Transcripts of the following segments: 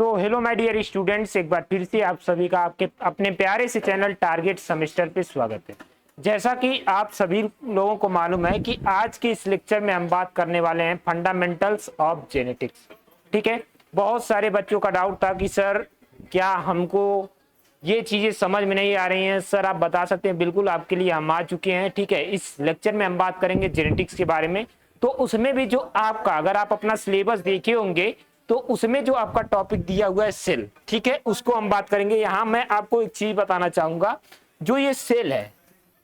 तो hello my dear students, एक बार फिर से आप सभी का आपके अपने प्यारे से चैनल टारगेट सेमेस्टर पे स्वागत है। जैसा कि आप सभी लोगों को मालूम है कि आज के इस लेक्चर में हम बात करने वाले हैं फंडामेंटल्स ऑफ जेनेटिक्स। ठीक है, बहुत सारे बच्चों का डाउट था कि सर क्या हमको ये चीजें समझ में नहीं आ रही हैं। सर आप बता सकते हैं? बिल्कुल, आपके लिए हम आ चुके हैं। ठीक है, इस लेक्चर में हम बात करेंगे जेनेटिक्स के बारे में। तो उसमें भी जो आपका, अगर आप अपना सिलेबस देखे होंगे तो उसमें जो आपका टॉपिक दिया हुआ है सेल, ठीक है, उसको हम बात करेंगे। यहाँ मैं आपको एक चीज बताना चाहूंगा, जो ये सेल है,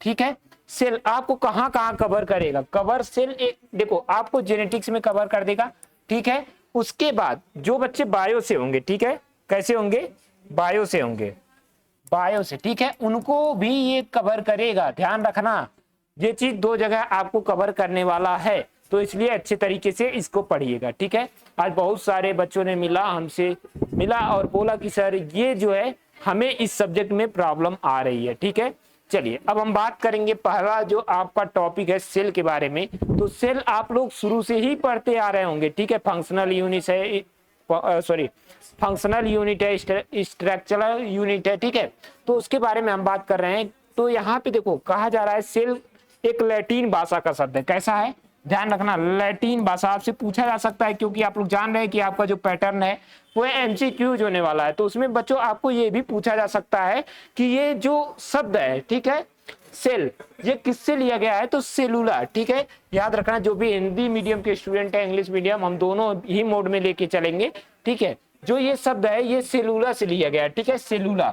ठीक है, सेल आपको कहाँ कहाँ कवर करेगा। कवर सेल एक देखो आपको जेनेटिक्स में कवर कर देगा। ठीक है, उसके बाद जो बच्चे बायो से होंगे, ठीक है, कैसे होंगे? बायो से होंगे, बायो से, ठीक है, उनको भी ये कवर करेगा। ध्यान रखना, ये चीज दो जगह आपको कवर करने वाला है, तो इसलिए अच्छे तरीके से इसको पढ़िएगा। ठीक है, आज बहुत सारे बच्चों ने हमसे मिला और बोला कि सर ये जो है हमें इस सब्जेक्ट में प्रॉब्लम आ रही है। ठीक है, चलिए अब हम बात करेंगे। पहला जो आपका टॉपिक है सेल के बारे में, तो सेल आप लोग शुरू से ही पढ़ते आ रहे होंगे। ठीक है, फंक्शनल यूनिट है, सॉरी फंक्शनल यूनिट है, स्ट्रक्चरल यूनिट है। ठीक है, तो उसके बारे में हम बात कर रहे हैं। तो यहाँ पे देखो कहा जा रहा है सेल एक लैटिन भाषा का शब्द है। कैसा है? ध्यान रखना, लैटिन भाषा। आपसे पूछा जा सकता है, क्योंकि आप लोग जान रहे हैं कि आपका जो पैटर्न है वो एमसीक्यूज होने वाला है। तो उसमें बच्चों आपको ये भी पूछा जा सकता है कि ये जो शब्द है, ठीक है, सेल, ये किससे लिया गया है? तो सेलुलर। ठीक है, याद रखना, जो भी हिंदी मीडियम के स्टूडेंट है, इंग्लिश मीडियम, हम दोनों ही मोड में लेके चलेंगे। ठीक है, जो ये शब्द है ये सेलुलर से लिया गया है। ठीक है, सेलुलर,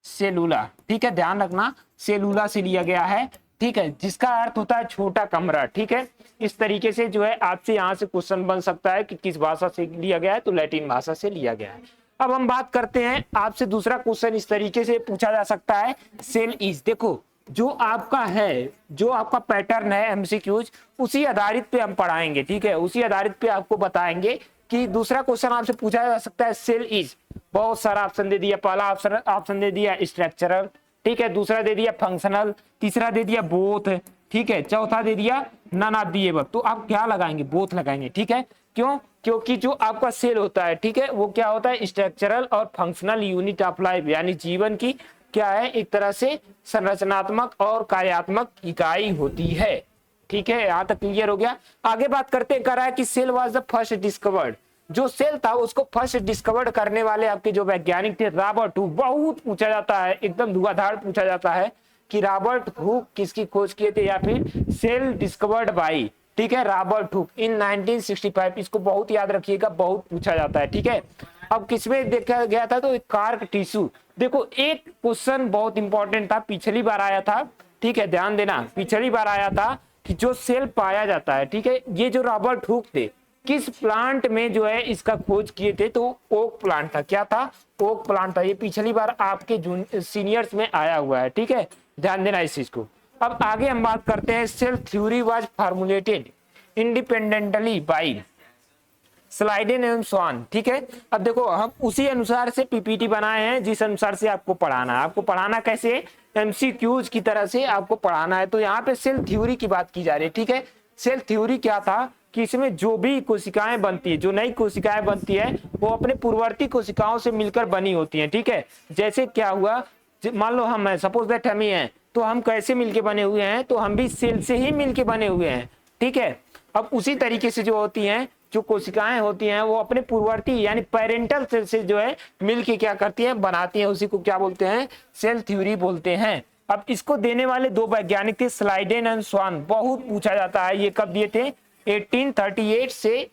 सेलुलर, ठीक है, ध्यान रखना, सेलुलर से लिया गया है। ठीक है, जिसका अर्थ होता है छोटा कमरा। ठीक है, इस तरीके से जो है आपसे यहाँ से क्वेश्चन बन सकता है कि किस भाषा से लिया गया है, तो लैटिन भाषा से लिया गया है। अब हम बात करते हैं, आपसे दूसरा क्वेश्चन इस तरीके से पूछा जा सकता है, सेल इज, देखो जो आपका है, जो आपका पैटर्न है एमसीक्यूज, उसी आधारित पे हम पढ़ाएंगे। ठीक है, उसी आधारित पे आपको बताएंगे कि दूसरा क्वेश्चन आपसे पूछा जा सकता है सेल इज, बहुत सारा ऑप्शन दे दिया। पहला ऑप्शन दे दिया स्ट्रक्चरल, ठीक है, दूसरा दे दिया फंक्शनल, तीसरा दे दिया बोथ, ठीक है, चौथा दे दिया नन ऑफ द अबव। तो आप क्या लगाएंगे? बोथ लगाएंगे। ठीक है, क्यों? क्योंकि जो आपका सेल होता है, ठीक है, वो क्या होता है? स्ट्रक्चरल और फंक्शनल यूनिट ऑफ लाइफ, यानी जीवन की क्या है, एक तरह से संरचनात्मक और कार्यात्मक इकाई होती है। ठीक है, यहां तक क्लियर हो गया। आगे बात करते कर रहा है कि cell was the first discovered. जो सेल था उसको फर्स्ट डिस्कवर्ड करने वाले आपके जो वैज्ञानिक थे, रॉबर्ट हुक। बहुत पूछा जाता है, एकदम धुआंधार पूछा जाता है कि रॉबर्ट हुक किसकी खोज किए थे, या फिर सेल डिस्कवर्ड बाई, ठीक है, रॉबर्ट हुक इन 1965। इसको बहुत याद रखिएगा, बहुत पूछा जाता है। ठीक है, अब किसमें देखा गया था? तो एक कार्क टिश्यू। देखो एक क्वेश्चन बहुत इंपॉर्टेंट था, पिछली बार आया था। ठीक है, ध्यान देना, पिछली बार आया था कि जो सेल पाया जाता है, ठीक है, ये जो रॉबर्ट हुक थे किस प्लांट में जो है इसका खोज किए थे, तो ओक प्लांट था। क्या था? ओक प्लांट था। ये पिछली बार आपके सीनियर्स में आया हुआ है। ठीक है, ध्यान देना इस चीज को। अब आगे हम बात करते हैं, cell theory was formulated independently by Schleiden एवं स्वान। ठीक है, अब देखो हम उसी अनुसार से पीपीटी बनाए हैं, जिस अनुसार से आपको पढ़ाना है। आपको पढ़ाना कैसे? एमसीक्यूज की तरह से आपको पढ़ाना है। तो यहाँ पे सेल थ्योरी की बात की जा रही है। ठीक है, सेल थ्योरी क्या था कि इसमें जो भी कोशिकाएं बनती है, जो नई कोशिकाएं बनती है, वो अपने पूर्ववर्ती कोशिकाओं से मिलकर बनी होती हैं। ठीक है, जैसे क्या हुआ, मान लो हम हैं, सपोज दैट हम ही हैं, तो हम कैसे मिलके बने हुए हैं? तो हम भी सेल से ही मिलके बने हुए हैं। ठीक है, अब उसी तरीके से जो होती हैं, जो कोशिकाएं होती हैं, वो अपने पूर्ववर्ती यानी पेरेंटल सेल से जो है मिलके क्या करती हैं? बनाती हैं। उसी को क्या बोलते हैं? सेल थ्योरी बोलते हैं। अब इसको देने वाले दो वैज्ञानिक थे, स्लाइडेन एंड स्वान। बहुत पूछा जाता है, ये कब दिए थे? 1838 से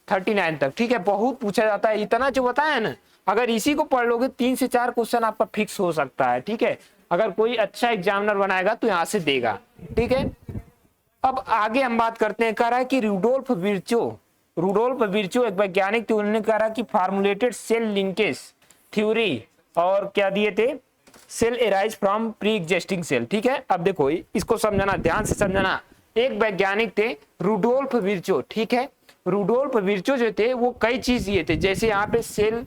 39 तक। ठीक है, बहुत पूछा जाता है। इतना जो बताया ना, अगर इसी को पढ़ लोगे 3 से 4 क्वेश्चन आपका फिक्स हो सकता है। ठीक है, अगर कोई अच्छा एग्जामिनर बनाएगा तो यहाँ से देगा। ठीक है, अब आगे हम बात करते हैं। कह रहा है कि रूडोल्फ विर्चो एक वैज्ञानिक थे। उन्होंने कहा कि फार्मुलेटेड सेल लिंकेज थ्योरी, और क्या दिए थे? Cell arise from pre existing cell. ठीक है, अब देखो इसको समझना, ध्यान से समझना। एक वैज्ञानिक थे रूडोल्फ विर्चो। ठीक है, रूडोल्फ विर्चो जो थे वो कई चीज दिए थे, जैसे यहाँ पे सेल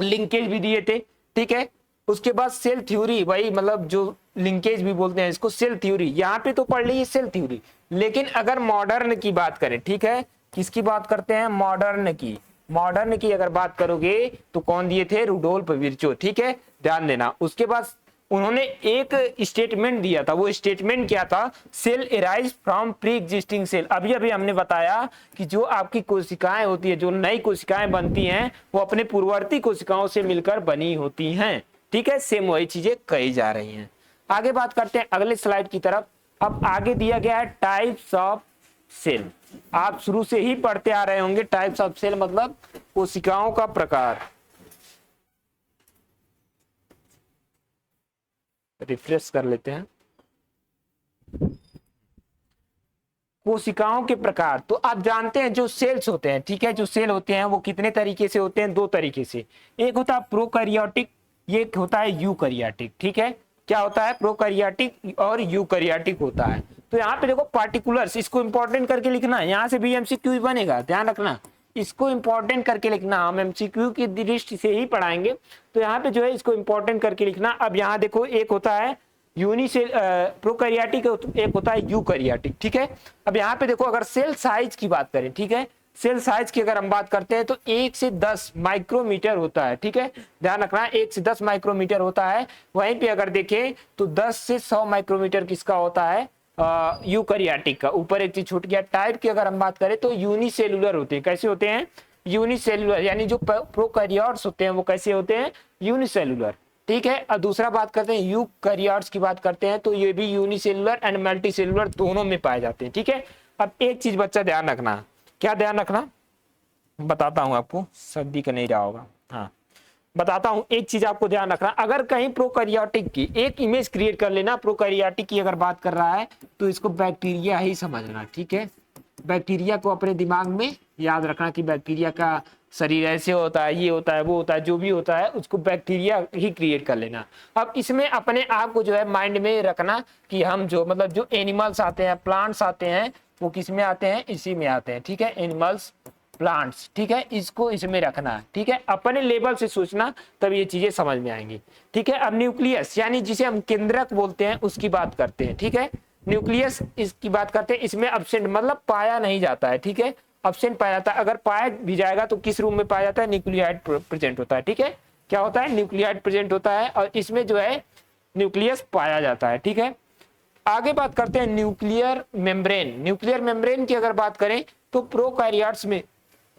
लिंकेज भी दिए थे। ठीक है, उसके बाद सेल थ्योरी, भाई मतलब जो लिंकेज भी बोलते हैं इसको, सेल थ्योरी। यहाँ पे तो पढ़ ली सेल थ्योरी, लेकिन अगर मॉडर्न की बात करें, ठीक है, किसकी बात करते हैं? मॉडर्न की। मॉडर्न की अगर बात करोगे तो कौन दिए थे, रुडोल्फ विर्चो, ठीक है, ध्यान देना। उसके बाद उन्होंने एक स्टेटमेंट दिया था, वो स्टेटमेंट क्या था, cell arise from pre existing cell. अभी अभी हमने बताया कि जो आपकी कोशिकाएं होती है, जो नई कोशिकाएं बनती हैं, वो अपने पूर्ववर्ती कोशिकाओं से मिलकर बनी होती हैं, ठीक है, सेम वही चीजें कही जा रही हैं। आगे बात करते हैं अगले स्लाइड की तरफ। अब आगे दिया गया है टाइप्स ऑफ सेल। आप शुरू से ही पढ़ते आ रहे होंगे, टाइप्स ऑफ सेल मतलब कोशिकाओं का प्रकार। रिफ्रेश कर लेते हैं। कोशिकाओं के प्रकार, तो आप जानते हैं जो सेल्स होते हैं, ठीक है, जो सेल होते हैं वो कितने तरीके से होते हैं, दो तरीके से। एक होता है प्रोकैरियोटिक, ये होता है यूकैरियोटिक, ठीक है। क्या होता है, प्रोकैरियोटिक और यूकैरियोटिक होता है। तो यहाँ पे देखो पार्टिकुलर्स, इसको इंपॉर्टेंट करके लिखना है, यहाँ से भी एमसीक्यू बनेगा, ध्यान रखना, इसको इंपॉर्टेंट करके लिखना। हम एमसीक्यू की दृष्टि से ही पढ़ाएंगे, तो यहाँ पे जो है इसको इंपॉर्टेंट करके लिखना। अब यहाँ देखो एक होता है यूनिसेल प्रोकैरियोटिक, एक होता है यूकैरियोटिक, ठीक है। अब यहाँ पे देखो अगर सेल साइज की बात करें, ठीक है, सेल साइज की अगर हम बात करते हैं तो 1 से 10 माइक्रोमीटर होता है, ठीक है, ध्यान रखना 1 से 10 माइक्रोमीटर होता है। वहीं पे अगर देखें तो 10 से 100 माइक्रोमीटर किसका होता है, यूकैरियोटिक का। ऊपर एक चीज छूट गया, टाइप की अगर हम बात करें तो यूनिसेलुलर होते हैं। कैसे होते हैं, यूनिसेलुलर, यानी जो प्रोकैरियोट्स होते हैं वो कैसे होते हैं, यूनिसेलुलर, ठीक है। और दूसरा बात करते हैं यूकैरियोट्स की बात करते हैं तो ये भी यूनिसेलुलर एंड मल्टीसेलुलर दोनों में पाए जाते हैं, ठीक है। अब एक चीज बच्चा ध्यान रखना, क्या ध्यान रखना, बताता हूं आपको, सर्दी का नहीं रहा होगा, हाँ बताता हूं, एक चीज आपको ध्यान रखना। अगर कहीं प्रोकैरियोटिक की एक इमेज क्रिएट कर लेना, प्रोकैरियोटिक की अगर बात कर रहा है तो इसको बैक्टीरिया ही समझना, ठीक है। बैक्टीरिया को अपने दिमाग में याद रखना कि बैक्टीरिया का शरीर ऐसे होता है, ये होता है, वो होता है, जो भी होता है उसको बैक्टीरिया ही क्रिएट कर लेना। अब इसमें अपने आप को जो है माइंड में रखना कि हम जो मतलब जो एनिमल्स आते हैं, प्लांट्स आते हैं, वो किस में आते हैं, इसी में आते हैं, ठीक है, एनिमल्स प्लांट्स, ठीक है, इसको इसमें रखना है, ठीक है, अपने लेवल से सोचना तब ये चीजें समझ में आएंगी, ठीक है। अब न्यूक्लियस यानी जिसे हम केंद्रक बोलते हैं उसकी बात करते हैं, ठीक है। न्यूक्लियस इसकी बात करते हैं, इसमें अब्सेंट मतलब पाया नहीं जाता है, ठीक है, अब्सेंट पाया जाता है। अगर पाया भी जाएगा तो किस रूम में पाया जाता है, न्यूक्लियाइड प्रेजेंट होता है, ठीक है, क्या होता है, न्यूक्लियाइड प्रेजेंट होता है और इसमें जो है न्यूक्लियस पाया जाता है, ठीक है। आगे बात करते हैं न्यूक्लियर मेम्ब्रेन। न्यूक्लियर मेम्ब्रेन की अगर बात करें तो प्रोकैरियोट्स में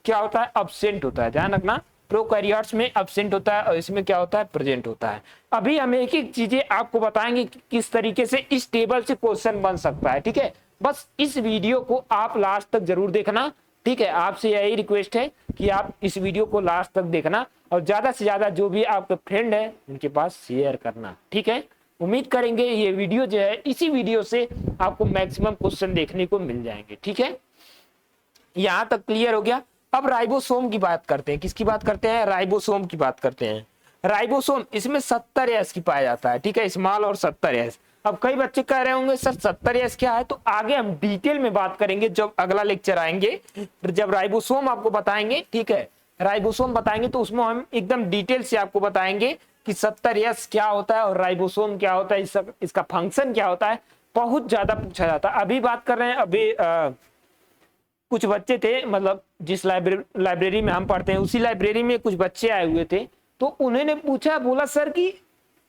क्या होता है, अब्सेंट होता है, ध्यान रखना, प्रोकैरियोट्स में अब्सेंट होता है और इसमें क्या होता है, प्रेजेंट होता है। अभी हम एक एक चीजें आपको बताएंगे कि किस तरीके से इस टेबल से क्वेश्चन बन सकता है, ठीक है। बस इस वीडियो को आप लास्ट तक जरूर देखना, ठीक है, आपसे यही रिक्वेस्ट है कि आप इस वीडियो को लास्ट तक देखना और ज्यादा से ज्यादा जो भी आपके फ्रेंड है उनके पास शेयर करना, ठीक है। उम्मीद करेंगे ये वीडियो जो है, इसी वीडियो से आपको मैक्सिमम क्वेश्चन देखने को मिल जाएंगे, ठीक है। यहां तक क्लियर हो गया। अब राइबोसोम की बात करते हैं, किसकी बात करते हैं, राइबोसोम की बात करते हैं। राइबोसोम इसमें 70 एस की पाया जाता है, ठीक है, स्मॉल और 70 एस। अब कई बच्चे कह रहे होंगे सर 70 एस क्या है, तो आगे हम डिटेल में बात करेंगे जब अगला लेक्चर आएंगे, जब राइबोसोम आपको बताएंगे, ठीक है, राइबोसोम बताएंगे तो उसमें हम एकदम डिटेल से आपको बताएंगे कि 70 एस क्या होता है और राइबोसोम क्या होता है, इसका फंक्शन क्या होता है, बहुत ज्यादा पूछा जाता है। अभी बात कर रहे हैं, अभी कुछ बच्चे थे, मतलब जिस लाइब्रेरी में हम पढ़ते हैं उसी लाइब्रेरी में कुछ बच्चे आए हुए थे, तो उन्होंने पूछा, बोला सर कि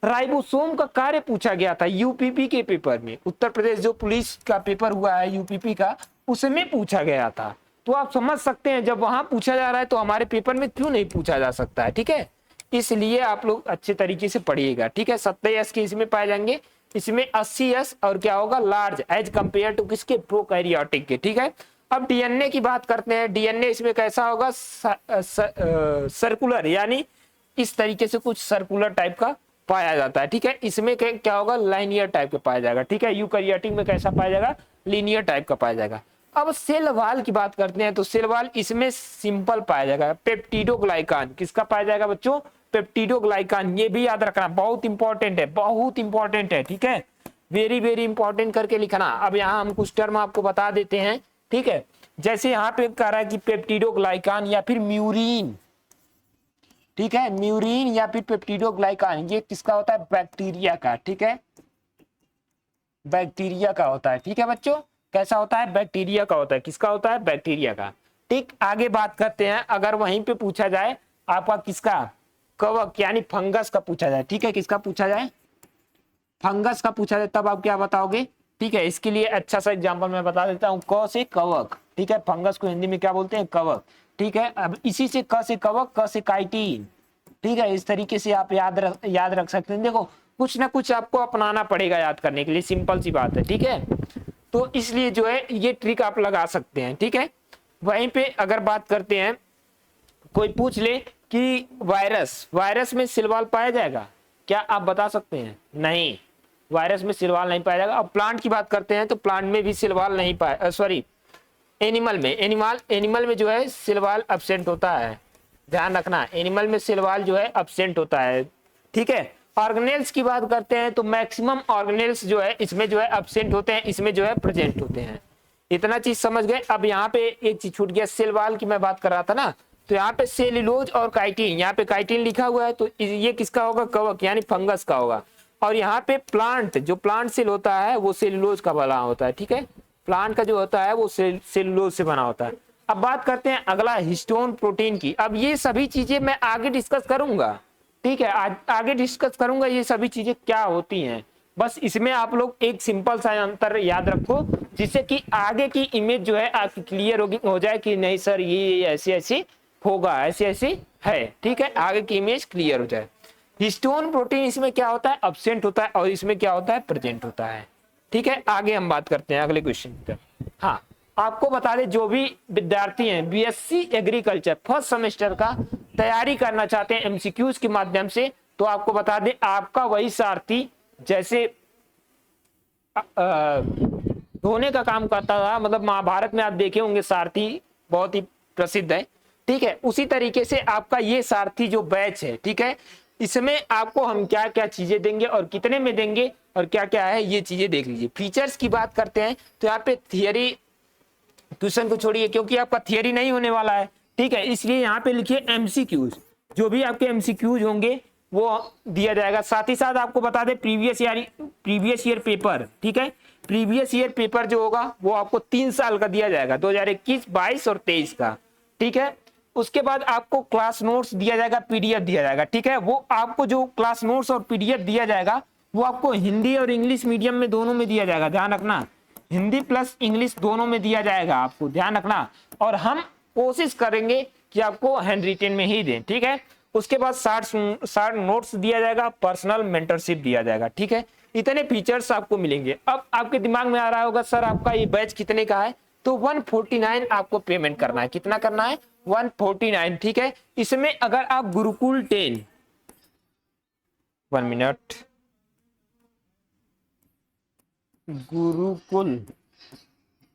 राइबोसोम का कार्य पूछा गया था यूपीपी के पेपर में, उत्तर प्रदेश जो पुलिस का पेपर हुआ है यूपीपी का, उसमें पूछा गया था। तो आप समझ सकते हैं जब वहां पूछा जा रहा है तो हमारे पेपर में क्यों नहीं पूछा जा सकता है, ठीक है। इसलिए आप लोग अच्छे तरीके से पढ़िएगा, ठीक है। 70 एस के इसमें पाए जाएंगे, इसमें 80 एस और क्या होगा, लार्ज एज कंपेयर टू किसके, प्रोकैरियोटिक के, ठीक है। अब डीएनए की बात करते हैं। डीएनए इसमें कैसा होगा, सर्कुलर, यानी इस तरीके से कुछ सर्कुलर टाइप का पाया जाता है, ठीक है। इसमें क्या होगा, लाइनियर टाइप का पाया जाएगा, ठीक है। यूकैरियोटिक में कैसा पाया जाएगा, लीनियर टाइप का पाया जाएगा। अब सेल वॉल की बात करते हैं तो सेल वॉल इसमें सिंपल पाया जाएगा, पेप्टिडोग्लाइकान, किसका पाया जाएगा बच्चों, पेप्टिडोग्लाइकान। ये भी याद रखना, बहुत इंपॉर्टेंट है, बहुत इंपॉर्टेंट है, ठीक है, वेरी वेरी इंपॉर्टेंट करके लिखना। अब यहाँ हम कुछ टर्म आपको बता देते हैं, ठीक है। जैसे यहाँ पे कह रहा है कि पेप्टिडोग्लाइकान या फिर म्यूरिन, ठीक है, म्यूरिन या फिर पेप्टिडोग्लाइकान, ये किसका होता है, बैक्टीरिया का, ठीक है, बैक्टीरिया का होता है, ठीक है बच्चों, कैसा होता है, बैक्टीरिया का होता है, किसका होता है, बैक्टीरिया का। ठीक, आगे बात करते हैं, अगर वहीं पे पूछा जाए आपका किसका, कवक यानी फंगस का पूछा जाए, ठीक है, किसका पूछा जाए, फंगस का पूछा जाए, तब आप क्या बताओगे, ठीक है। इसके लिए अच्छा सा एग्जांपल मैं बता देता हूँ, क से कवक, ठीक है, फंगस को हिंदी में क्या बोलते हैं, कवक, ठीक है। अब इसी से क से कवक, क से काइटिन, ठीक है, इस तरीके से आप याद रख सकते हैं। देखो कुछ ना कुछ आपको अपनाना पड़ेगा याद करने के लिए, सिंपल सी बात है, ठीक है। तो इसलिए जो है ये ट्रिक आप लगा सकते हैं, ठीक है। वहीं पे अगर बात करते हैं, कोई पूछ ले कि वायरस में सिलवाल पाया जाएगा, क्या आप बता सकते हैं, नहीं, वायरस में सिलवाल नहीं पाया जाएगा। अब प्लांट की बात करते हैं तो प्लांट में भी सिलवाल नहीं पाया, सॉरी एनिमल में जो है सिलवाल एब्सेंट होता है, ध्यान रखना, एनिमल में सिलवाल जो है एब्सेंट होता है, ठीक है। ऑर्गेनेल्स की बात करते हैं तो मैक्सिमम ऑर्गेनेल्स जो है इसमें जो है एब्सेंट होते हैं, इसमें जो है प्रेजेंट होते हैं। इतना चीज समझ गए। अब यहाँ पे एक चीज छूट गया, सेल वाल की मैं बात कर रहा था ना, तो यहाँ पे सेल्यूलोज और काइटिन, यहाँ पे काइटिन लिखा हुआ है तो ये किसका होगा, कवक यानी फंगस का होगा। और यहाँ पे प्लांट, जो प्लांट सेल होता है वो सेल्यूलोज का बना होता है, ठीक है, प्लांट का जो होता है वो सेल्यूलोज से बना होता है। अब बात करते हैं अगला हिस्टोन प्रोटीन की। अब ये सभी चीजें मैं आगे डिस्कस करूंगा, ठीक है, आगे डिस्कस करूंगा ये सभी चीजें क्या होती हैं। बस इसमें आप लोग एक सिंपल सा अंतर याद रखो, जिससे कि आगे की इमेज जो है आपकी क्लियर हो जाए कि नहीं सर ये ऐसे ऐसे होगा, ऐसे ऐसे है, ठीक है, आगे की इमेज क्लियर हो जाए। हिस्टोन प्रोटीन इसमें क्या होता है, एब्सेंट होता है, और इसमें क्या होता है, प्रेजेंट होता है, ठीक है। आगे हम बात करते हैं अगले क्वेश्चन पे। हाँ, आपको बता दें जो भी विद्यार्थी हैं बीएससी एग्रीकल्चर फर्स्ट सेमेस्टर का तैयारी करना चाहते हैं एमसीक्यूज के माध्यम से, तो आपको बता दें आपका वही सारथी जैसे धोने का काम करता था, मतलब महाभारत में आप देखे होंगे सारथी बहुत ही प्रसिद्ध है, ठीक है, उसी तरीके से आपका ये सारथी जो बैच है, ठीक है, इसमें आपको हम क्या क्या चीजें देंगे और कितने में देंगे और क्या क्या है ये चीजें देख लीजिए। फीचर्स की बात करते हैं तो यहाँ पे थियरी ट्यूशन को छोड़िए क्योंकि आपका थियरी नहीं होने वाला है, ठीक है, इसलिए यहाँ पे लिखिए एमसीक्यूज, जो भी आपके एमसीक्यूज होंगे वो दिया जाएगा। साथ ही साथ आपको बता दें प्रीवियस ईयर पेपर, ठीक है, प्रीवियस ईयर पेपर जो होगा वो आपको 3 साल का दिया जाएगा, 2021, 22 और 23 का, ठीक है। उसके बाद आपको क्लास नोट्स दिया जाएगा, पीडीएफ दिया जाएगा, ठीक है। वो आपको जो क्लास नोट्स और पीडीएफ दिया जाएगा वो आपको हिंदी और इंग्लिश मीडियम में दोनों में दिया जाएगा, ध्यान रखना, हिंदी प्लस इंग्लिश दोनों में दिया जाएगा, आपको ध्यान रखना। और हम कोशिश करेंगे कि आपको हैंड रिटेन में ही दें, ठीक है। उसके बाद 60 नोट्स दिया जाएगा, पर्सनल मेंटरशिप दिया जाएगा, ठीक है। इतने फीचर्स आपको मिलेंगे। अब आपके दिमाग में आ रहा होगा सर आपका ये बैच कितने का है, तो 149 आपको पेमेंट करना है। कितना करना है, 149, ठीक है। इसमें अगर आप गुरुकुल 10, 1 मिनट,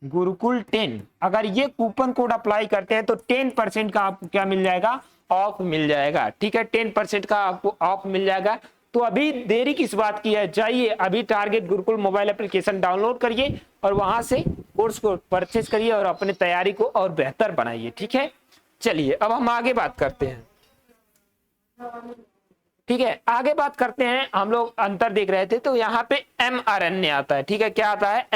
गुरुकुल 10 अगर ये कूपन कोड अप्लाई करते हैं तो 10% का आपको क्या मिल जाएगा, ऑफ मिल जाएगा, ठीक है, 10% का आपको ऑफ मिल जाएगा। तो अभी देरी किस बात की है, जाइए अभी target Gurukul mobile application download करिए और वहां से कोर्स को परचेज करिए और अपनी तैयारी को और बेहतर बनाइए, ठीक है। चलिए अब हम आगे बात करते हैं, ठीक है, आगे बात करते हैं। हम लोग अंतर देख रहे थे तो यहाँ पे mRNA आता है, ठीक है, क्या आता है,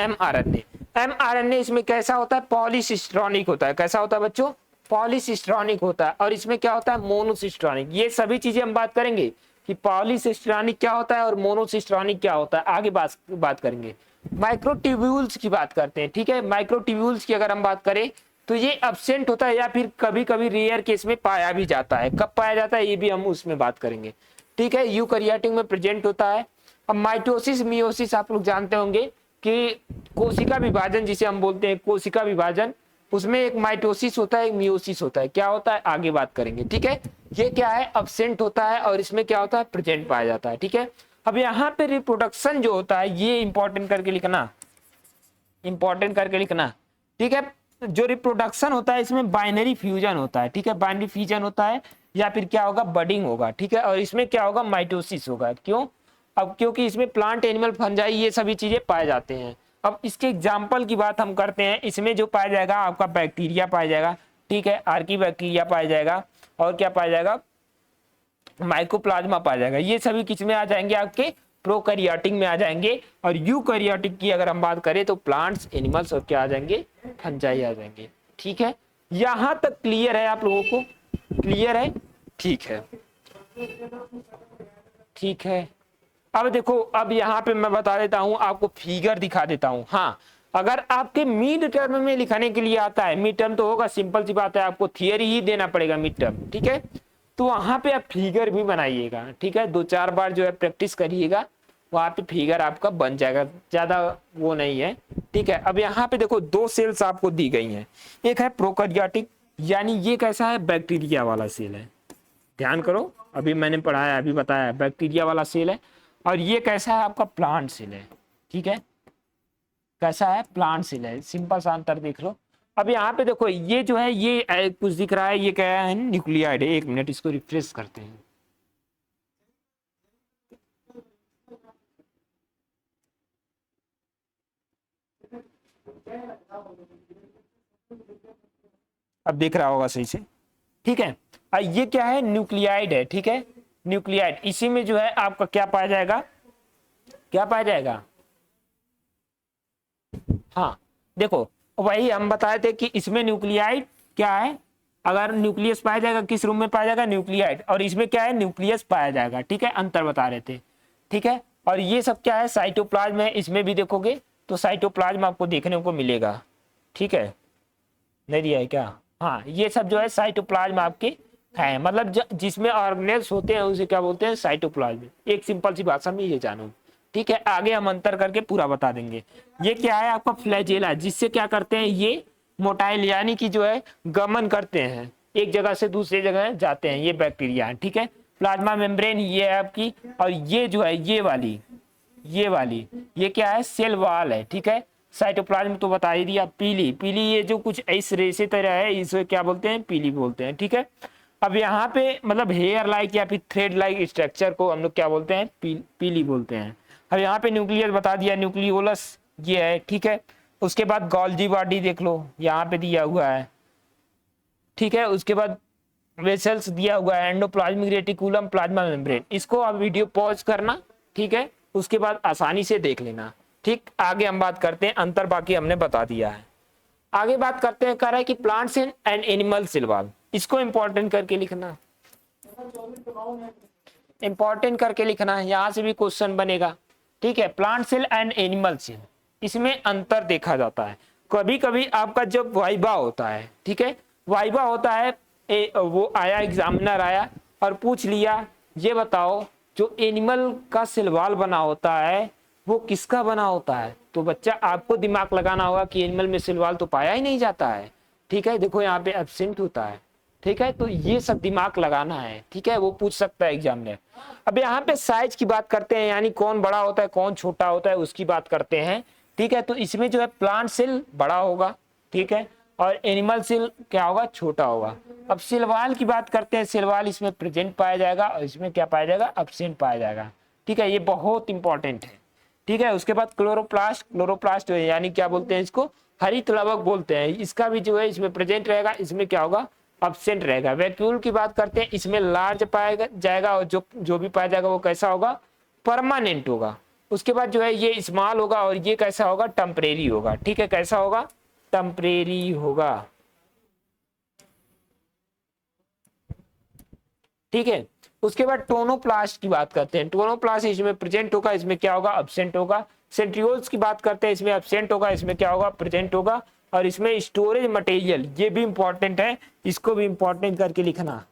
mRNA इसमें कैसा होता है, पॉलीसिस्ट्रॉनिक होता है। कैसा होता है बच्चों, पॉलीसिस्ट्रॉनिक होता है। और इसमें क्या होता है, मोनोसिस्ट्रॉनिक। ये सभी चीजें हम बात करेंगे कि पॉलीसिस्ट्रॉनिक क्या होता है और मोनोसिस्ट्रॉनिक क्या होता है, आगे बात करेंगे। माइक्रोट्यूब्यूल्स की बात करते हैं, ठीक है, माइक्रोट्यूब्यूल्स की अगर हम बात करें तो ये एब्सेंट होता है या फिर कभी कभी रेयर केस में पाया भी जाता है। कब पाया जाता है ये भी हम उसमें बात करेंगे, ठीक है। यूकैरियोटिक में प्रेजेंट होता है। अब माइटोसिस मियोसिस आप लोग जानते होंगे कि कोशिका विभाजन जिसे हम बोलते हैं, कोशिका विभाजन, उसमें एक माइटोसिस होता है, एक मियोसिस होता है। क्या होता है आगे बात करेंगे, ठीक है। ये क्या है, एब्सेंट होता है और इसमें क्या होता है, प्रेजेंट पाया जाता है, ठीक है। अब यहाँ पे रिप्रोडक्शन जो होता है ये इंपॉर्टेंट करके लिखना, ठीक है। जो रिप्रोडक्शन होता है इसमें बाइनरी फ्यूजन होता है, ठीक है, बाइनरी फ्यूजन होता है या फिर क्या होगा, बडिंग होगा, ठीक है। और इसमें क्या होगा, माइटोसिस होगा। क्यों, अब क्योंकि इसमें प्लांट, एनिमल, फंजाई ये सभी चीजें पाए जाते हैं। अब इसके एग्जाम्पल की बात हम करते हैं। इसमें जो पाया जाएगा आपका बैक्टीरिया पाया जाएगा, ठीक है, आर्की बैक्टीरिया पाया जाएगा और क्या पाया जाएगा, माइकोप्लाज्मा पाया जाएगा। ये सभी किस में आ जाएंगे, आपके प्रोकैरियोटिक में आ जाएंगे। और यूकैरियोटिक की अगर हम बात करें तो प्लांट्स, एनिमल्स और क्या आ जाएंगे, फंजाई आ जाएंगे, ठीक है। यहां तक क्लियर है आप लोगों को? क्लियर है? ठीक है, ठीक है। अब देखो, अब यहाँ पे मैं बता देता हूं, आपको फिगर दिखा देता हूं। हाँ, अगर आपके मिड टर्म में लिखने के लिए आता है, मिड टर्म तो होगा, सिंपल सी बात है, आपको थियरी ही देना पड़ेगा मिड टर्म, ठीक है। तो वहां पे आप फिगर भी बनाइएगा, ठीक है, 2-4 बार जो है प्रैक्टिस करिएगा, वहां पे फिगर आपका बन जाएगा, ज्यादा वो नहीं है, ठीक है। अब यहाँ पे देखो 2 सेल्स आपको दी गई हैं, एक है प्रोकैरियोटिक, यानी ये कैसा है, बैक्टीरिया वाला सेल है, ध्यान करो, अभी मैंने पढ़ाया, अभी बताया, बैक्टीरिया वाला सेल है। और ये कैसा है, आपका प्लांट सेल है, ठीक है, कैसा है, प्लांट सेल है, सिंपल सा अंतर देख लो। अब यहाँ पे देखो, ये जो है, ये कुछ दिख रहा है, ये क्या है, न्यूक्लियाइड है। 1 मिनट, इसको रिफ्रेश करते हैं। अब दिख रहा होगा सही से, ठीक है। ये क्या है, न्यूक्लियाइड है, ठीक है, न्यूक्लियाइड। इसी में जो है आपका क्या पाया जाएगा, क्या पाया जाएगा, हाँ देखो, वही हम बताए थे कि इसमें न्यूक्लियाइड क्या है, अगर न्यूक्लियस पाया जाएगा, किस रूम में पाया जाएगा, न्यूक्लियाइड, और इसमें क्या है, न्यूक्लियस पाया जाएगा, ठीक है, अंतर बता रहे थे, ठीक है। और ये सब क्या है, साइटोप्लाज्म है, इसमें भी देखोगे तो साइटोप्लाज्म आपको देखने को मिलेगा, ठीक है, नहीं दिया है क्या, हाँ, ये सब जो है साइटोप्लाज्म आपके है, मतलब जिसमें ऑर्गेनेल्स होते हैं उसे क्या बोलते हैं, साइटोप्लाज्म। एक सिंपल सी भाषा में ये जानो, ठीक है। आगे हम अंतर करके पूरा बता देंगे। ये क्या है, आपका फ्लैजेला, जिससे क्या करते हैं, ये मोटाइल यानी कि जो है गमन करते हैं, एक जगह से दूसरी जगह जाते हैं, ये बैक्टीरिया है, ठीक है। प्लाज्मा मेम्ब्रेन ये है आपकी, और ये जो है, ये वाली ये क्या है, सेल वॉल है, ठीक है। साइटोप्लाज्म तो बता ही दिया, पीली पीली, ये जो कुछ इस रेशे तरह है, इसे क्या बोलते हैं, पीली बोलते हैं, ठीक है। अब यहाँ पे मतलब हेयर लाइक या फिर थ्रेड लाइक स्ट्रक्चर को हम लोग क्या बोलते हैं, पीली बोलते हैं। अब यहाँ पे न्यूक्लियस बता दिया, न्यूक्लियोलस ये है, ठीक है। उसके बाद गोल्जी बॉडी देख लो, यहाँ पे दिया हुआ है, ठीक है। उसके बाद वेसल्स दिया हुआ है, एंडोप्लाज्मिक रेटिकुलम, प्लाज्मा मेम्ब्रेन। इसको आप वीडियो पॉज करना, ठीक है, उसके बाद आसानी से देख लेना, ठीक। आगे हम बात करते हैं, अंतर बाकी हमने बता दिया है। आगे बात करते हैं, कह रहा है कि plants and animal cell wall, इसको इंपॉर्टेंट करके लिखना, इंपॉर्टेंट करके लिखना, यहां से भी क्वेश्चन बनेगा, ठीक है। Plant cell and animal cell, इसमें अंतर देखा जाता है। कभी कभी आपका जब वाइवा होता है, ठीक है, वाइवा होता है, वो आया, एग्जामिनर आया और पूछ लिया, ये बताओ जो एनिमल का सिलवाल बना होता है वो किसका बना होता है, तो बच्चा आपको दिमाग लगाना होगा कि एनिमल में सिलवाल तो पाया ही नहीं जाता है, ठीक है, देखो यहाँ पे एब्सेंट होता है, ठीक है। तो ये सब दिमाग लगाना है, ठीक है, वो पूछ सकता है एग्जामिनर। अब यहाँ पे साइज की बात करते हैं, यानी कौन बड़ा होता है कौन छोटा होता है, उसकी बात करते हैं, ठीक है। तो इसमें जो है प्लांट सेल बड़ा होगा, ठीक है, और एनिमल सेल क्या होगा, छोटा होगा। अब सिलवाल की बात करते हैं, सिलवाल इसमें प्रेजेंट पाया जाएगा और इसमें क्या पाया जाएगा, एब्सेंट पाया जाएगा, ठीक है, ये बहुत इंपॉर्टेंट है, ठीक है। उसके बाद क्लोरोप्लास्ट, क्लोरोप्लास्ट जो है यानी क्या बोलते हैं इसको, हरित लवक बोलते हैं, इसका भी जो है इसमें प्रेजेंट रहेगा, इसमें क्या होगा, एब्सेंट रहेगा। वैक्यूल की बात करते हैं, इसमें लार्ज पाया जाएगा और जो भी पाया जाएगा वो कैसा होगा, परमानेंट होगा। उसके बाद जो है ये स्मॉल होगा और ये कैसा होगा, टेम्परेरी होगा, ठीक है, कैसा होगा, टेम्परेरी होगा, ठीक है। उसके बाद टोनोप्लास्ट की बात करते हैं, टोनोप्लास्ट इसमें प्रेजेंट होगा, इसमें क्या होगा, एब्सेंट होगा। सेंट्रियोल्स की बात करते हैं, इसमें एब्सेंट होगा, इसमें क्या होगा, प्रेजेंट होगा। और इसमें स्टोरेज मटेरियल, ये भी इंपॉर्टेंट है, इसको भी इंपॉर्टेंट करके लिखना,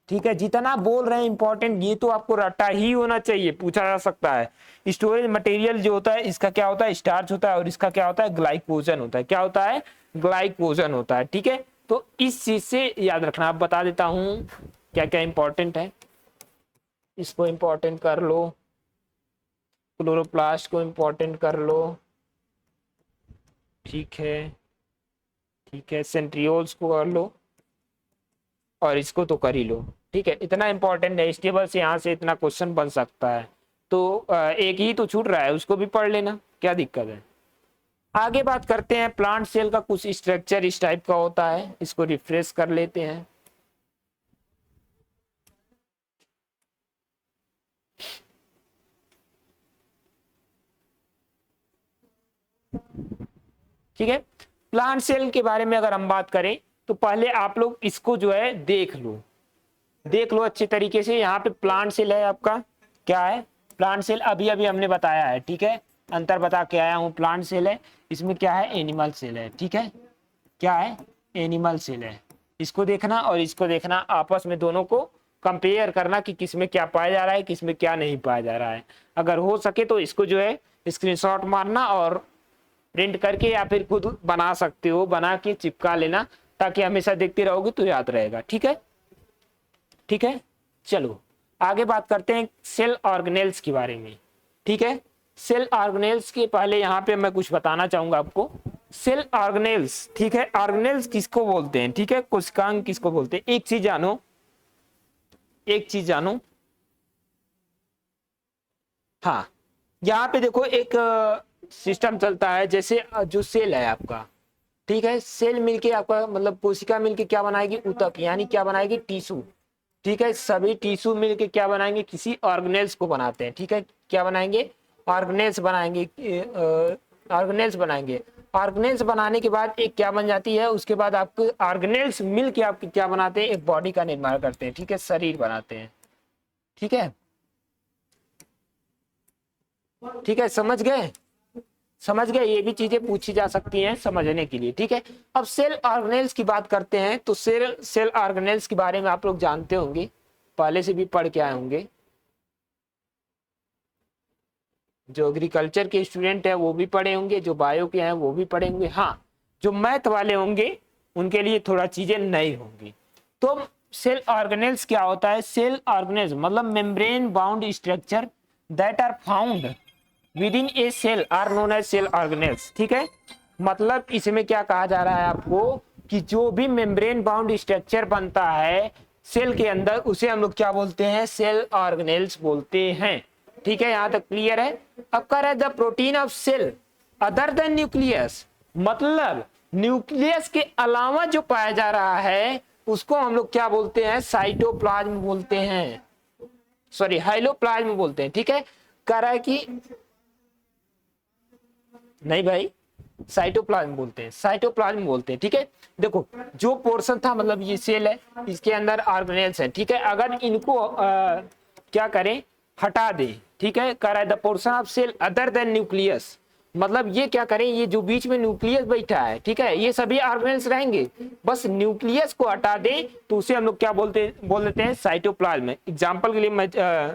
ठीक है। जितना बोल रहे हैं इंपॉर्टेंट, ये तो आपको रटा ही होना चाहिए, पूछा जा सकता है। स्टोरेज मटेरियल जो होता है इसका क्या होता है, स्टार्च होता है, और इसका क्या होता है, ग्लाइकोजन होता है, क्या होता है, ग्लाइकोजन होता है, ठीक है। तो इस चीज से याद रखना, आप बता देता हूं क्या क्या इंपॉर्टेंट है, इसको इंपॉर्टेंट कर लो, क्लोरोप्लास्ट को इंपॉर्टेंट कर लो, ठीक है, ठीक है, सेंट्रियोल्स को कर लो और इसको तो कर ही लो, ठीक है। इतना इंपॉर्टेंट है, इस टेबल से यहाँ से इतना क्वेश्चन बन सकता है। तो एक ही तो छूट रहा है, उसको भी पढ़ लेना, क्या दिक्कत है। आगे बात करते हैं, प्लांट सेल का कुछ स्ट्रक्चर इस टाइप का होता है, इसको रिफ्रेश कर लेते हैं। ठीक है, प्लांट सेल के बारे में अगर हम बात करें तो पहले आप लोग इसको जो है देख लो अच्छे तरीके से। यहाँ पे प्लांट सेल है आपका, क्या है प्लांट सेल, अभी अभी हमने बताया है, ठीक है, अंतर बता के आया हूँ। प्लांट सेल है, इसमें क्या है एनिमल सेल है, ठीक है, क्या है एनिमल सेल है। इसको देखना और इसको देखना, आपस में दोनों को कंपेयर करना कि किसमें क्या पाया जा रहा है, किसमें क्या नहीं पाया जा रहा है। अगर हो सके तो इसको जो है स्क्रीनशॉट मारना और प्रिंट करके या फिर खुद बना सकते हो, बना के चिपका लेना, ताकि हमेशा देखते रहोगे तो याद रहेगा, ठीक है, ठीक है। चलो आगे बात करते हैं सेल ऑर्गेनेल्स के बारे में, ठीक है। सेल ऑर्गेनेल्स के पहले यहाँ पे मैं कुछ बताना चाहूंगा आपको। सेल ऑर्गेनेल्स, ठीक है, ऑर्गेनेल्स किसको बोलते हैं, ठीक है, कोशिकांग किसको बोलते हैं। एक चीज जानो, हाँ, यहाँ पे देखो एक सिस्टम चलता है, जैसे जो सेल है आपका, ठीक है, सेल मिलके आपका मतलब कोशिका मिलके क्या बनाएगी, ऊतक, यानी क्या बनाएगी टिश्यू, ठीक है। सभी टिश्यू मिलके क्या बनाएंगे, किसी ऑर्गेनेल्स को बनाते हैं, ठीक है, क्या बनाएंगे ऑर्गेनेल्स बनाएंगे, ऑर्गेनेल्स बनाएंगे। ऑर्गेनेल्स बनाने के बाद एक क्या बन जाती है, उसके बाद आपके ऑर्गेनेल्स मिलके आपकी क्या बनाते हैं, एक बॉडी का निर्माण करते हैं, ठीक है, शरीर बनाते हैं, ठीक है, ठीक है, समझ गए, ये भी चीजें पूछी जा सकती हैं समझने के लिए, ठीक है। अब सेल ऑर्गेनेल्स की बात करते हैं, तो सेल ऑर्गेनेल्स के बारे में आप लोग जानते होंगे, पहले से भी पढ़ के आए होंगे। जो एग्रीकल्चर के स्टूडेंट है वो भी पढ़े होंगे, जो बायो के हैं वो भी पढ़े होंगे, हाँ, जो मैथ वाले होंगे उनके लिए थोड़ा चीजें नई होंगी। तो सेल ऑर्गेनेल्स क्या होता है, सेल ऑर्गेनेल्स मतलब membrane bound structure that are found within a cell are known as cell organelles, ठीक है। मतलब इसमें क्या कहा जा रहा है आपको कि जो भी मेम्ब्रेन बाउंड स्ट्रक्चर बनता है सेल के अंदर, उसे हम लोग क्या बोलते हैं, सेल ऑर्गेनेल्स बोलते हैं, ठीक है, यहां तक क्लियर है। अब कह रहा है the protein of cell other than nucleus, मतलब न्यूक्लियस के अलावा जो पाया जा रहा है उसको हम लोग क्या बोलते हैं, साइटोप्लाज्म बोलते हैं, सॉरी हाइलोप्लाज्म बोलते हैं, ठीक है। कह रहा है कि नहीं भाई, साइटोप्लाज्म बोलते हैं, ठीक है। देखो जो पोर्शन था, मतलब ये सेल है, इसके अंदर ऑर्गेनेल्स है, ठीक है, अगर इनको क्या करें, हटा दे, ठीक है, कह रहा है the portion of cell other than nucleus, मतलब ये क्या करें, ये जो बीच में न्यूक्लियस बैठा है, ठीक है, ये सभी ऑर्गेनेल्स रहेंगे, बस न्यूक्लियस को हटा दे तो उसे हम लोग क्या बोल देते हैं, साइटोप्लाज्म। एग्जांपल के लिए मैं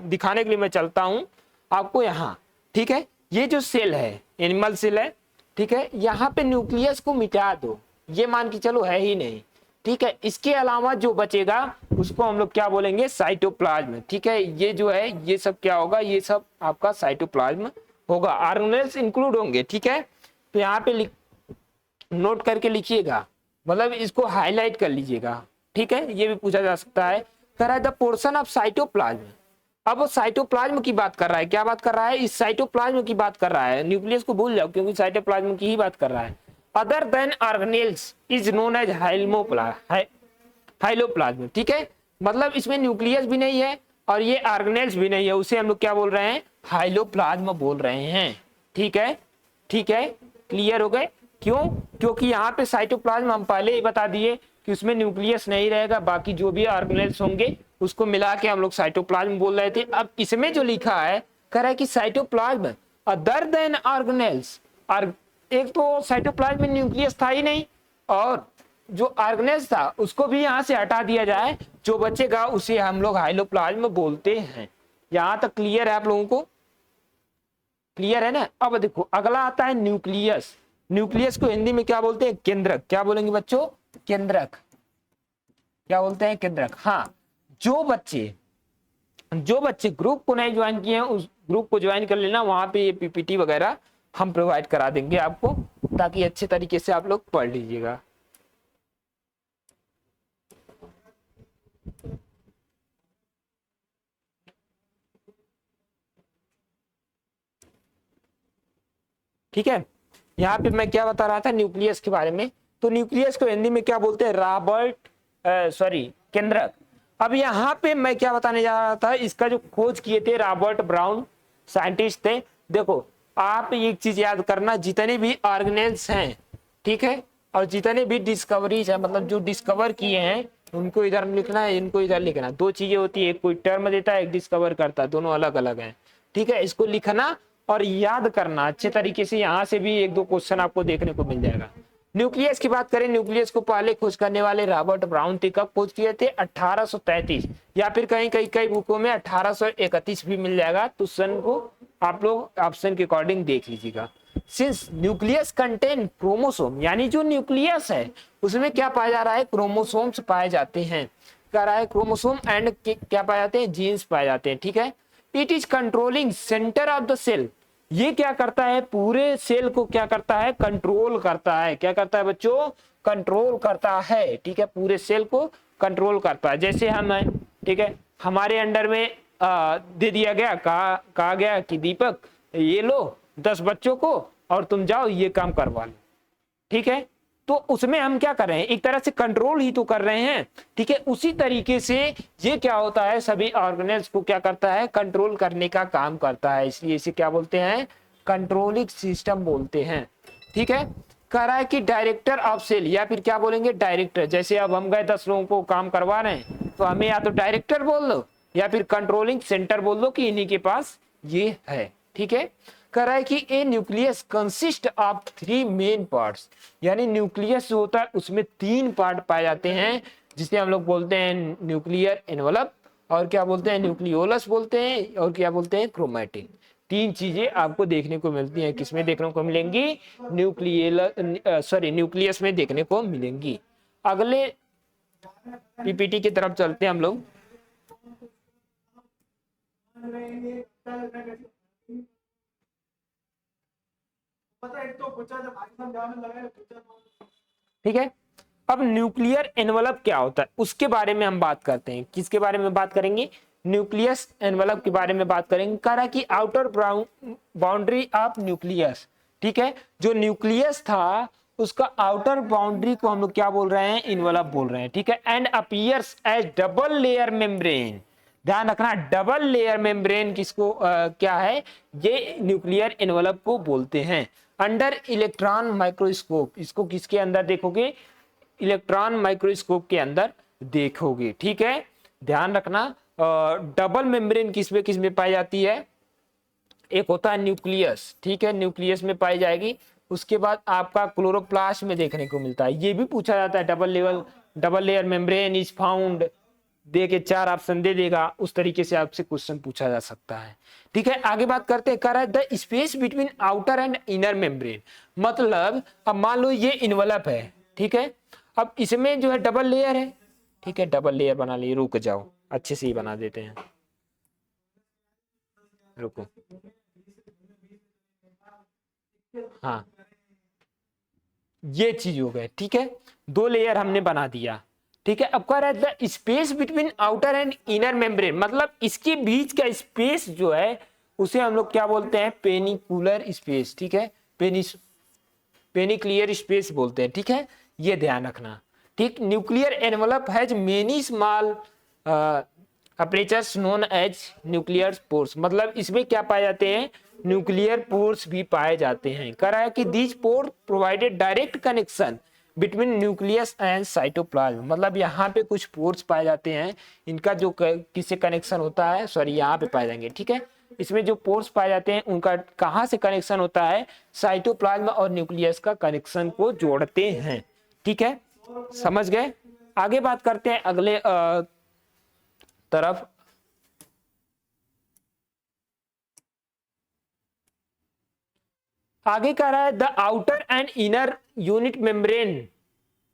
दिखाने के लिए मैं चलता हूं आपको यहाँ, ठीक है। ये जो सेल है एनिमल सेल है, ठीक है, यहाँ पे न्यूक्लियस को मिटा दो, ये मान के चलो है ही नहीं, ठीक है, इसके अलावा जो बचेगा उसको हम लोग क्या बोलेंगे, साइटोप्लाज्म, ठीक है। ये जो है ये सब क्या होगा, ये सब आपका साइटोप्लाज्म होगा, ऑर्गेनेल्स इंक्लूड होंगे, ठीक है। तो यहाँ पे नोट करके लिखिएगा, मतलब इसको हाईलाइट कर लीजिएगा, ठीक है, ये भी पूछा जा सकता है। कह रहा है द पोर्शन ऑफ साइटोप्लाज्म, अब वो साइटोप्लाज्म की बात कर रहा है, क्या बात कर रहा है, इस साइटोप्लाज्म की बात कर रहा है, न्यूक्लियस को भूल जाओ क्योंकि साइटोप्लाज्म की ही बात कर रहा है। Other than organelles is known as hyaloplasm, ठीक है, मतलब इसमें न्यूक्लियस भी नहीं है और ये ऑर्गेनेल्स भी नहीं है, उसे हम लोग क्या बोल रहे हैं, हाइलोप्लाज्म बोल रहे हैं, ठीक है, ठीक है, क्लियर हो गए। क्यों, क्योंकि यहाँ पे साइटोप्लाज्म हम पहले ही बता दिए कि उसमें न्यूक्लियस नहीं रहेगा, बाकी जो भी ऑर्गेनेल्स होंगे उसको मिला के हम लोग साइटोप्लाज्म बोल रहे थे। अब इसमें जो लिखा है, कह रहा है कि साइटोप्लाज्म अदर देन ऑर्गेनेल्स, और एक तो साइटोप्लाज्म में न्यूक्लियस था ही नहीं, और जो ऑर्गेनेल्स था उसको भी यहाँ से हटा दिया जाए, जो बचेगा उसे हम लोग हाइलोप्लाज्म बोलते हैं। यहाँ तक क्लियर है आप लोगों को, क्लियर है ना। अब देखो अगला आता है न्यूक्लियस। न्यूक्लियस को हिंदी में क्या बोलते हैं, केंद्रक, क्या बोलेंगे बच्चों, केंद्रक, क्या बोलते हैं, केंद्रक। हाँ, जो बच्चे ग्रुप को नहीं ज्वाइन किए हैं उस ग्रुप को ज्वाइन कर लेना, वहां पे ये पीपीटी वगैरह हम प्रोवाइड करा देंगे आपको, ताकि अच्छे तरीके से आप लोग पढ़ लीजिएगा। ठीक है, यहाँ पे मैं क्या बता रहा था न्यूक्लियस के बारे में, तो न्यूक्लियस को हिंदी में क्या बोलते हैं, केंद्रक। अब यहाँ पे मैं क्या बताने जा रहा था, इसका जो खोज किए थे रॉबर्ट ब्राउन साइंटिस्ट थे। देखो आप एक चीज याद करना, जितने भी ऑर्गेनेल्स हैं, ठीक है, और जितने भी डिस्कवरीज है मतलब जो डिस्कवर किए हैं उनको इधर लिखना है, इनको इधर लिखना। दो चीजें होती है, एक कोई टर्म देता है, एक डिस्कवर करता है, दोनों अलग अलग हैं। ठीक है, इसको लिखना और याद करना अच्छे तरीके से। यहाँ से भी एक दो क्वेश्चन आपको देखने को मिल जाएगा। न्यूक्लियस की बात करें, न्यूक्लियस को पहले खोज करने वाले रॉबर्ट ब्राउन थे। कब खोज किए थे? 1833, या फिर कहीं कहीं कई बुकों में 1831 भी मिल जाएगा। तो सन को आप लोग ऑप्शन के अकॉर्डिंग देख लीजिएगा। सिंस न्यूक्लियस कंटेन क्रोमोसोम, यानी जो न्यूक्लियस है उसमें क्या पाया जा रहा है? क्रोमोसोम्स पाए जाते हैं। क्या रहा है? क्रोमोसोम एंड क्या पाए जाते हैं? जीन्स पाए जाते हैं। ठीक है, it is controlling centre of the cell. ये क्या करता है? पूरे सेल को क्या करता है? कंट्रोल करता है। क्या करता है बच्चों? कंट्रोल करता है। ठीक है, पूरे सेल को कंट्रोल करता है। जैसे हम है, ठीक है, हमारे अंडर में दे दिया गया, कहा गया कि दीपक ये लो 10 बच्चों को और तुम जाओ ये काम करवा लो। ठीक है, तो उसमें हम क्या कर रहे हैं? एक तरह से कंट्रोल ही तो कर रहे हैं। ठीक है, उसी तरीके से ये क्या होता है? सभी ऑर्गेनेल्स को क्या करता है? कंट्रोल करने का काम करता है। इसलिए इसे क्या बोलते हैं? कंट्रोलिंग सिस्टम बोलते हैं। ठीक है, कह रहा है कि डायरेक्टर ऑफ सेल, या फिर क्या बोलेंगे? डायरेक्टर। जैसे अब हम गए 10 लोगों को काम करवा रहे हैं, तो हमें या तो डायरेक्टर बोल दो या फिर कंट्रोलिंग सेंटर बोल दो कि इन्हीं के पास ये है। ठीक है, कह रहा है कि a nucleus consist of 3 main parts, यानी न्यूक्लियस जो होता है उसमें 3 पार्ट पाए जाते हैं, जिसे हम लोग बोलते हैं न्यूक्लियर एनवलप, और क्या बोलते हैं? न्यूक्लियोलस बोलते हैं, और क्या बोलते हैं? क्रोमैटिन। 3 चीजें आपको देखने को मिलती हैं। किसमें देखने को मिलेंगी? न्यूक्लियस में देखने को मिलेंगी। अगले पीपीटी की तरफ चलते हैं हम लोग। ठीक है, अब न्यूक्लियर एनवलप क्या होता है उसके बारे में हम बात करते हैं। किसके बारे में बात करेंगे? न्यूक्लियस एनवलप के बारे में बात करेंगे। कह रहा कि आउटर बाउंड्री ऑफ न्यूक्लियस। ठीक है, जो न्यूक्लियस था उसका आउटर बाउंड्री को हम लोग क्या बोल रहे हैं? इनवलप बोल रहे हैं। ठीक है, and appears as double layer membrane. ध्यान रखना, डबल लेयर मेम्ब्रेन किसको क्या है? ये न्यूक्लियर एनवलप को बोलते हैं। अंडर इलेक्ट्रॉन माइक्रोस्कोप, इसको किसके अंदर देखोगे? इलेक्ट्रॉन माइक्रोस्कोप के अंदर देखोगे। ठीक है, ध्यान रखना। डबल मेम्ब्रेन किसमें पाई जाती है? एक होता है न्यूक्लियस। ठीक है, न्यूक्लियस में पाई जाएगी। उसके बाद आपका क्लोरोप्लास्ट में देखने को मिलता है। ये भी पूछा जाता है, double layer membrane is found, दे के 4 ऑप्शन दे देगा, उस तरीके से आपसे क्वेश्चन पूछा जा सकता है। ठीक है, आगे बात करते हैं। कह रहा है the space between outer and inner membrane, मतलब अब मान लो ये इनवलप है। ठीक है, अब इसमें जो है डबल लेयर है। ठीक है, डबल लेयर बना लिए। रुक जाओ, अच्छे से ही बना देते हैं, रुको। हाँ, ये चीज हो गए। ठीक है, 2 लेयर हमने बना दिया। ठीक है, अब कह रहा है the space between outer and inner membrane, मतलब इसके बीच का स्पेस जो है उसे हम लोग क्या बोलते हैं? पेनिकुलर स्पेस। ठीक है, पेनिक्लियर स्पेस बोलते हैं। ठीक है, ये ध्यान रखना। ठीक, nuclear envelope has many small apertures known as nuclear pores, मतलब इसमें क्या पाए जाते हैं? न्यूक्लियर पोर्स भी पाए जाते हैं। कह रहा है कि these pores provided direct connection between nucleus and cytoplasm, मतलब यहाँ पे कुछ पोर्स पाए जाते हैं, इनका जो किससे कनेक्शन होता है? सॉरी, यहाँ पे पाए जाएंगे। ठीक है, इसमें जो पोर्स पाए जाते हैं उनका कहाँ से कनेक्शन होता है? साइटोप्लाज्म और न्यूक्लियस का कनेक्शन को जोड़ते हैं। ठीक है, समझ गए? आगे बात करते हैं अगले तरफ। आगे कह रहा है the outer and inner unit membrane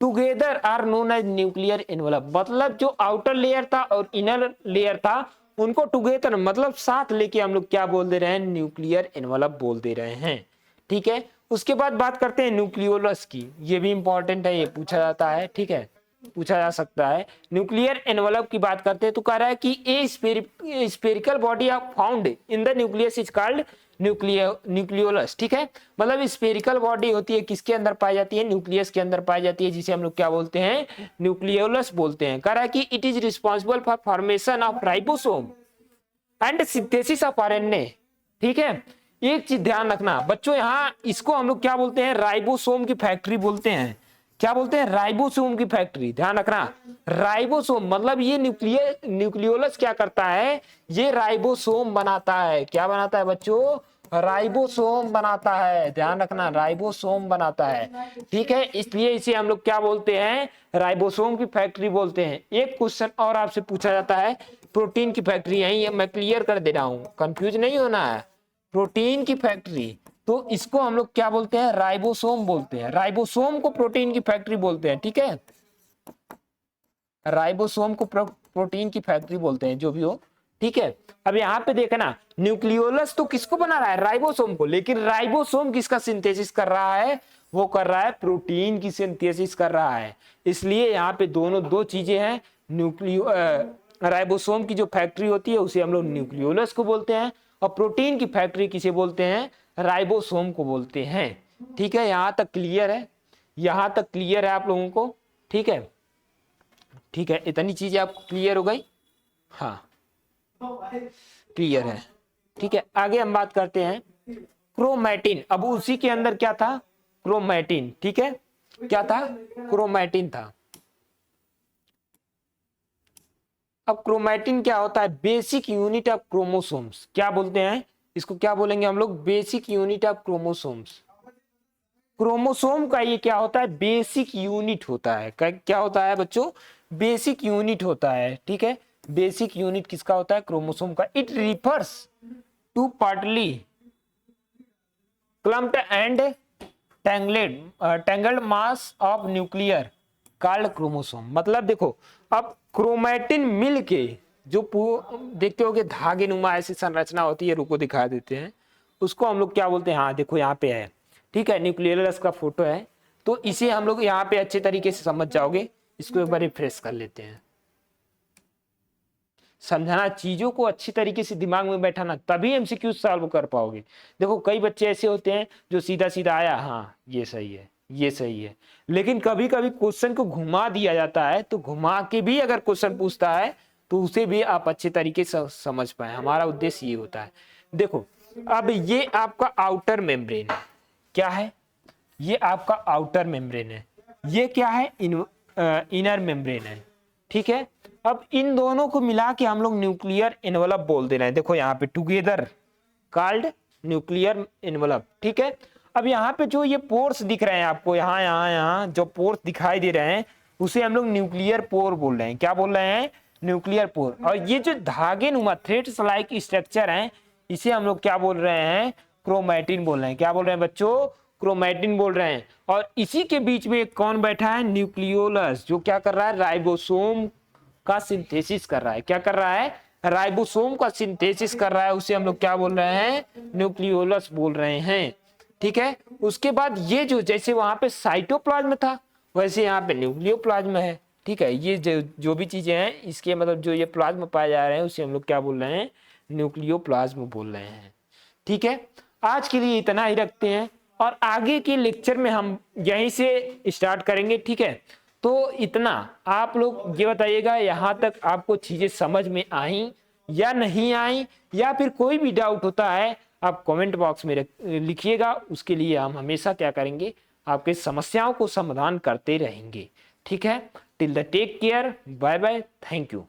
together are known as nuclear envelope, मतलब जो आउटर लेयर था और इनर लेयर था उनको टुगेदर मतलब साथ लेके हम लोग क्या बोल दे रहे हैं? न्यूक्लियर एनवलप बोल दे रहे हैं। ठीक है, उसके बाद बात करते हैं न्यूक्लियोलस की। ये भी इंपॉर्टेंट है, ये पूछा जाता है। ठीक है, पूछा जा सकता है। न्यूक्लियर एनवलप की बात करते हैं तो कह रहा है कि ए spherical body of found in the nucleus is called nucleolus. ठीक है, मतलब स्फेरिकल बॉडी होती है, किसके अंदर पाई जाती है? न्यूक्लियस के अंदर पाई जाती है, जिसे हम लोग क्या बोलते हैं? न्यूक्लियोलस बोलते हैं। कह रहा है कि it is responsible for formation of ribosome and synthesis of RNA. ठीक है, एक चीज ध्यान रखना बच्चों, यहाँ इसको हम लोग क्या बोलते हैं? राइबोसोम की फैक्ट्री बोलते हैं। क्या बोलते हैं, राइबोसोम की फैक्ट्री। ध्यान रखना, राइबोसोम मतलब ये न्यूक्लियोलस क्या करता है, ये राइबोसोम बनाता है। क्या बनाता है बच्चों, राइबोसोम बनाता है। ध्यान रखना, राइबोसोम बनाता है, ठीक है। इसलिए इसे हम लोग क्या बोलते हैं, राइबोसोम की फैक्ट्री बोलते हैं। एक क्वेश्चन और आपसे पूछा जाता है प्रोटीन की फैक्ट्री, यही मैं क्लियर कर दे रहा हूं, कंफ्यूज नहीं होना है। प्रोटीन की फैक्ट्री, तो इसको हम लोग क्या बोलते हैं, राइबोसोम बोलते हैं। राइबोसोम को प्रोटीन की फैक्ट्री बोलते हैं, ठीक है। राइबोसोम को प्रोटीन की फैक्ट्री बोलते हैं, जो भी हो, ठीक है। अब यहाँ पे देखना, न्यूक्लियोलस तो किसको बना रहा है, राइबोसोम को, लेकिन राइबोसोम किसका सिंथेसिस कर रहा है, वो कर रहा है प्रोटीन की सिंथेसिस कर रहा है। इसलिए यहाँ पे दोनों दो चीजें हैं। राइबोसोम की जो फैक्ट्री होती है उसे हम लोग न्यूक्लियोलस को बोलते हैं, और प्रोटीन की फैक्ट्री किसे बोलते हैं, राइबोसोम को बोलते हैं, ठीक है। यहां तक क्लियर है, यहां तक क्लियर है आप लोगों को, ठीक है। ठीक है, इतनी चीजें आपको क्लियर हो गई, हाँ क्लियर है, ठीक है। आगे हम बात करते हैं क्रोमैटिन। अब उसी के अंदर क्या था, क्रोमैटिन, ठीक है। क्या था, क्रोमैटिन था। अब क्रोमैटिन क्या होता है, बेसिक यूनिट ऑफ क्रोमोसोम्स। क्या बोलते हैं इसको, क्या बोलेंगे हम लोग, basic unit of chromosomes. Chromosome का ये क्या होता है, बेसिक यूनिट होता है। क्या होता है बच्चों, बेसिक यूनिट होता है, ठीक है। बेसिक यूनिट किसका होता है, क्रोमोसोम का। It refers to partly clumped and tangled mass of nuclear called chromosome. मतलब देखो, अब क्रोमैटिन मिल के जो देखते हो कि धागे नुमा ऐसी संरचना होती है, रुको दिखा देते हैं उसको, हम लोग क्या बोलते हैं, हाँ देखो यहाँ पे है, ठीक है, न्यूक्लियोलस का फोटो है। तो इसे हम लोग यहाँ पे अच्छे तरीके से समझ जाओगे। इसको एक बार रिफ्रेश कर लेते हैं। समझाना, चीजों को अच्छी तरीके से दिमाग में बैठाना, तभी एमसीक्यू सॉल्व कर पाओगे। देखो कई बच्चे ऐसे होते हैं जो सीधा सीधा आया, हाँ ये सही है, ये सही है, लेकिन कभी कभी क्वेश्चन को घुमा दिया जाता है, तो घुमा के भी अगर क्वेश्चन पूछता है तो उसे भी आप अच्छे तरीके से समझ पाए। हमारा उद्देश्य ये होता है। देखो अब ये आपका आउटर मेम्ब्रेन है, क्या है, ये आपका आउटर मेम्ब्रेन है, ये क्या है, इनर मेम्ब्रेन है, ठीक है। अब इन दोनों को मिला के हम लोग न्यूक्लियर एनवलप बोल दे रहे हैं। देखो यहाँ पे टुगेदर कॉल्ड न्यूक्लियर एनवलप, ठीक है। अब यहाँ पे जो ये पोर्स दिख रहे हैं आपको, यहाँ जो पोर्स दिखाई दे रहे हैं उसे हम लोग न्यूक्लियर पोर बोल रहे हैं। क्या बोल रहे हैं, न्यूक्लियर पोर। और ये जो धागे नुमा थ्रेड्स लाइक स्ट्रक्चर है, इसे हम लोग क्या बोल रहे हैं, क्रोमैटिन बोल रहे हैं। क्या बोल रहे हैं बच्चों, क्रोमैटिन बोल रहे हैं। और इसी के बीच में कौन बैठा है, न्यूक्लियोलस, जो क्या कर रहा है, राइबोसोम का सिंथेसिस कर रहा है। क्या कर रहा है, राइबोसोम का सिंथेसिस कर रहा है, उसे हम लोग क्या बोल रहे हैं, न्यूक्लियोलस बोल रहे हैं, ठीक है। उसके बाद ये जो जैसे वहां पे साइटोप्लाज्म था, वैसे यहाँ पे न्यूक्लियोप्लाज्म है, ठीक है। ये जो भी चीजें हैं, इसके मतलब जो ये प्लाज्म पाए जा रहे हैं उसे हम लोग क्या बोल रहे हैं, न्यूक्लियोप्लाज्म बोल रहे हैं, ठीक है। आज के लिए इतना ही रखते हैं, और आगे के लेक्चर में हम यहीं से स्टार्ट करेंगे, ठीक है। तो इतना आप लोग ये बताइएगा, यहाँ तक आपको चीजें समझ में आई या नहीं आई, या फिर कोई भी डाउट होता है आप कमेंट बॉक्स में लिखिएगा। उसके लिए हम हमेशा क्या करेंगे, आपके समस्याओं को समाधान करते रहेंगे, ठीक है। Till the take care, bye bye, thank you.